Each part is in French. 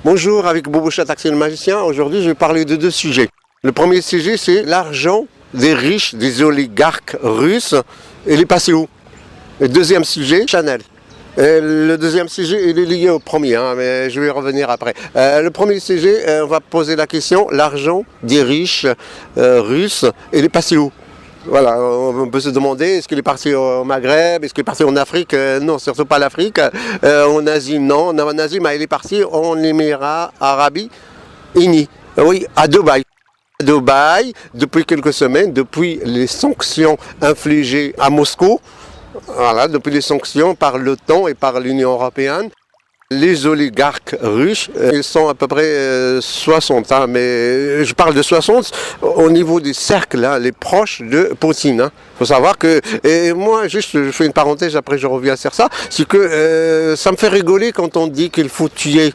Bonjour, avec Bobochat Taxi le Magicien. Aujourd'hui, je vais parler de deux sujets. Le premier sujet, c'est l'argent des riches, des oligarques russes, et il est passé où? Le deuxième sujet, Chanel. Le deuxième sujet, il est lié au premier, mais je vais y revenir après. Le premier sujet, on va poser la question, l'argent des riches russes, il est passé où? Voilà, on peut se demander, est-ce qu'il est parti au Maghreb, est-ce qu'il est parti en Afrique? Non, surtout pas l'Afrique. En Asie, non. En Asie, mais il est parti en Émirats Arabes Unis. Oui, à Dubaï. À Dubaï, depuis quelques semaines, depuis les sanctions infligées à Moscou, voilà, depuis les sanctions par l'OTAN et par l'Union européenne, les oligarques russes, ils sont à peu près 60, mais je parle de 60 au niveau des cercles, les proches de Poutine. Il faut savoir que, et moi juste je fais une parenthèse, après je reviens sur ça, c'est que ça me fait rigoler quand on dit qu'il faut tuer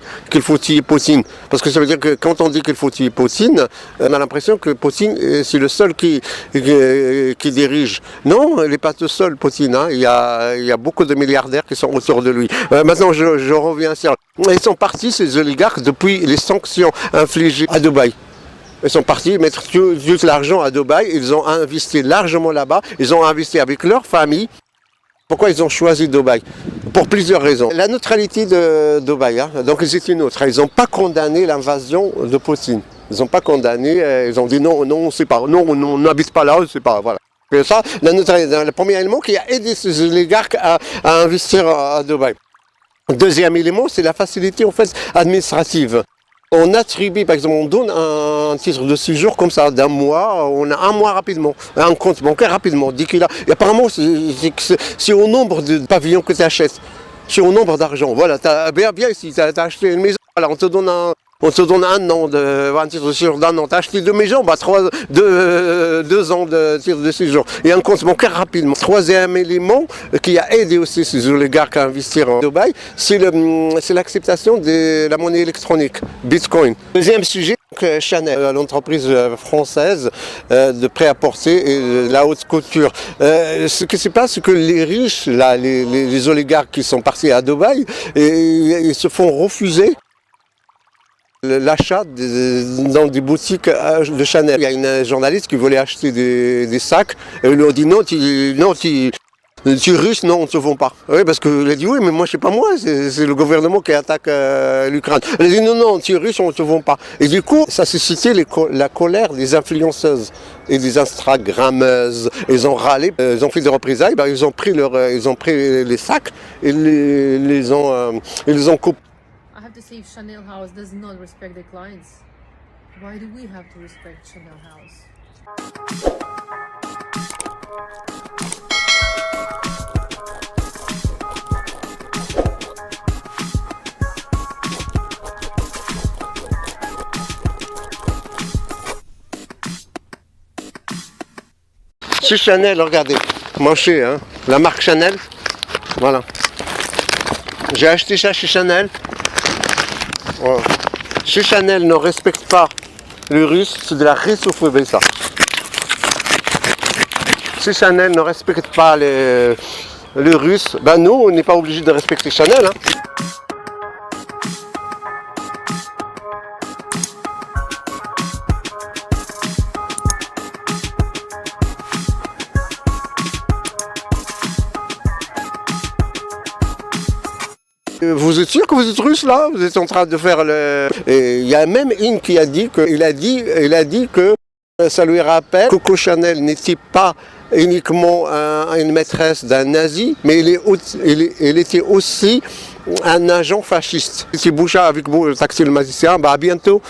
Poutine. Parce que ça veut dire que quand on dit qu'il faut tuer Poutine, on a l'impression que Poutine c'est le seul qui dirige. Non, il n'est pas tout seul, Poutine. Il y a beaucoup de milliardaires qui sont autour de lui. Maintenant je reviens. Ils sont partis, ces oligarques, depuis les sanctions infligées à Dubaï. Ils sont partis mettre tout l'argent à Dubaï, ils ont investi largement là-bas, ils ont investi avec leur famille. Pourquoi ils ont choisi Dubaï? Pour plusieurs raisons. La neutralité de Dubaï, donc ils étaient neutres, ils n'ont pas condamné l'invasion de Poutine. Ils n'ont pas condamné, ils ont dit non, c'est pas, non, on n'habite pas là, c'est pas, voilà. Et ça, la neutralité, le premier élément qui a aidé ces oligarques à investir à Dubaï. Deuxième élément, c'est la facilité en fait administrative. On attribue, par exemple, on donne un titre de séjour comme ça d'un mois, on a un mois rapidement, un compte bancaire rapidement, 10 qu'il a. Et apparemment, c'est au nombre de pavillons que tu achètes, c'est au nombre d'argent. Voilà, bien ici, tu as acheté une maison, voilà, on te donne un an, un titre de séjour d'un an. Tu as acheté deux maisons, 2 ans de titre de séjour. Et un compte bancaire rapidement. Troisième élément qui a aidé aussi ces oligarques à investir en Dubaï, c'est l'acceptation de la monnaie électronique, Bitcoin. Deuxième sujet, Chanel, l'entreprise française de prêt-à-porter et de la haute couture. Ce qui se passe, c'est que les riches, là, les oligarques qui sont partis à Dubaï, ils se font refuser l'achat dans des boutiques de Chanel. Il y a une journaliste qui voulait acheter des sacs et elle lui a dit non, tu es russe, non, on ne te vend pas. Oui, parce qu'elle a dit oui, mais moi, c'est pas moi, c'est le gouvernement qui attaque l'Ukraine. Elle a dit non, tu es russe, on ne te vend pas. Et du coup, ça a suscité la colère des influenceuses et des Instagrammeuses. Ils ont râlé, ils ont fait des représailles, ils ont pris les sacs et ils les ont coupés. I have to say, if Chanel House does not respect their clients, why do we have to respect Chanel House? Chez Chanel, regardez, manché, la marque Chanel, voilà. J'ai acheté ça chez Chanel. Voilà. Chez Chanel ne respecte pas le russe, c'est de la russophobie ça. Chez Chanel ne respecte pas le russe, nous on n'est pas obligé de respecter Chanel. Vous êtes sûr que vous êtes russe là? Vous êtes en train de faire le... Il y a même une qui a dit que ça lui rappelle que Coco Chanel n'était pas uniquement une maîtresse d'un nazi, mais il était aussi un agent fasciste. C'est Boucha avec vous, le Taxi le Magicien, à bientôt.